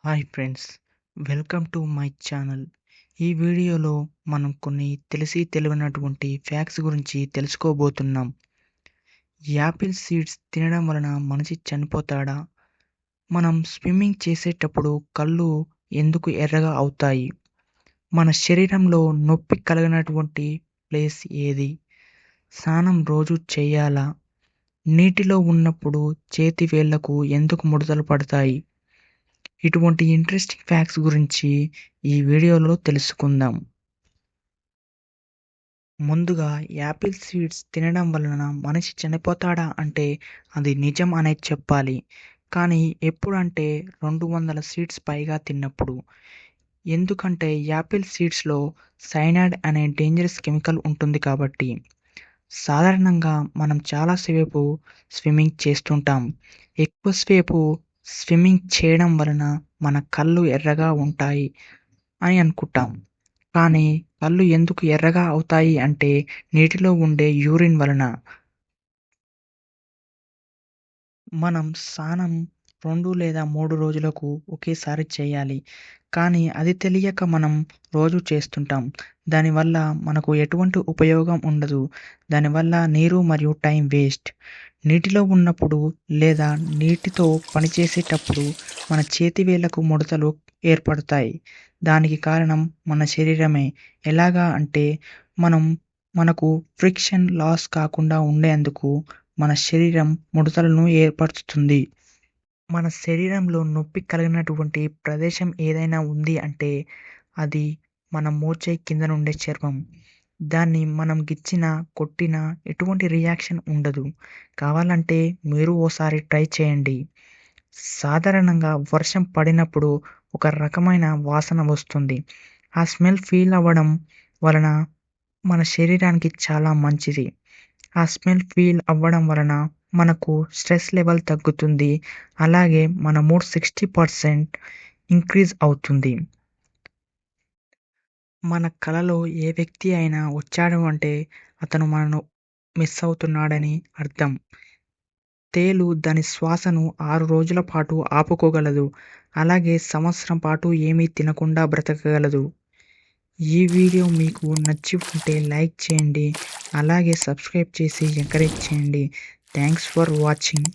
Hi friends, welcome to my channel. ఈ వీడియోలో మనం కొన్ని తెలిసి తెలియనటువంటి ఫ్యాక్ట్స్ గురించి తెలుసుకోబోతున్నాం. యాపిల్ సీడ్స్ తినడం వలన మనిషి చనిపోతాడా? మనం స్విమ్మింగ్ చేసేటప్పుడు కళ్ళు ఎందుకు ఎర్రగా అవుతాయి? మన శరీరంలో నొప్పి కలిగినటువంటి ప్లేస్ ఏది? స్నానం రోజు చేయాలా? నీటిలో ఉన్నప్పుడు చేతి వేళ్లకు ఎందుకు ముడతలు పడతాయి? ఇటువంటి ఇంట్రెస్టింగ్ ఫ్యాక్ట్స్ గురించి ఈ వీడియోలో తెలుసుకుందాం. ముందుగా యాపిల్ సీడ్స్ తినడం వలన మనిషి చనిపోతాడా అంటే అది నిజం అనేది చెప్పాలి. కానీ ఎప్పుడంటే 200 సీడ్స్ పైగా తిన్నప్పుడు. ఎందుకంటే యాపిల్ సీడ్స్లో సైనాయిడ్ అనే డేంజరస్ కెమికల్ ఉంటుంది కాబట్టి. సాధారణంగా మనం చాలాసేపు స్విమ్మింగ్ చేస్తుంటాం. ఎక్కువసేపు స్విమ్మింగ్ చేయడం వలన మన కళ్ళు ఎర్రగా ఉంటాయి అని అనుకుంటాం. కానీ కళ్ళు ఎందుకు ఎర్రగా అవుతాయి అంటే నీటిలో ఉండే యూరిన్ వలన. మనం స్నానం 2 లేదా 3 రోజులకు ఒకేసారి చేయాలి. కానీ అది తెలియక మనం రోజు చేస్తుంటాం. దానివల్ల మనకు ఎటువంటి ఉపయోగం ఉండదు. దానివల్ల నీరు మరియు టైం వేస్ట్. నీటిలో ఉన్నప్పుడు లేదా నీటితో పనిచేసేటప్పుడు మన చేతి వేళ్ళకు ముడతలు ఏర్పడతాయి. దానికి కారణం మన శరీరమే. ఎలాగా అంటే మనకు ఫ్రిక్షన్ లాస్ కాకుండా ఉండేందుకు మన శరీరం ముడతలను ఏర్పరుస్తుంది. మన శరీరంలో నొప్పి కలిగినటువంటి ప్రదేశం ఏదైనా ఉంది అంటే అది మన మోచేయి కింద నుండే చర్మం. దాన్ని మనం గిచ్చినా, కొట్టినా ఎటువంటి రియాక్షన్ ఉండదు. కావాలంటే మీరు ఓసారి ట్రై చేయండి. సాధారణంగా వర్షం పడినప్పుడు ఒక రకమైన వాసన వస్తుంది. ఆ స్మెల్ ఫీల్ అవ్వడం వలన మన శరీరానికి చాలా మంచిది. ఆ స్మెల్ ఫీల్ అవ్వడం వలన మనకు స్ట్రెస్ లెవెల్ తగ్గుతుంది. అలాగే మన మూడ్ 60% ఇంక్రీజ్ అవుతుంది. మన కలలో ఏ వ్యక్తి అయినా వచ్చాడు అంటే అతను మనను మిస్ అవుతున్నాడని అర్థం. తేలు దాని శ్వాసను 6 రోజుల పాటు ఆపుకోగలదు. అలాగే సంవత్సరం పాటు ఏమీ తినకుండా బ్రతకగలదు. ఈ వీడియో మీకు నచ్చి ఉంటే లైక్ చేయండి. అలాగే సబ్స్క్రైబ్ చేసి ఎంకరేజ్ చేయండి. Thanks for watching.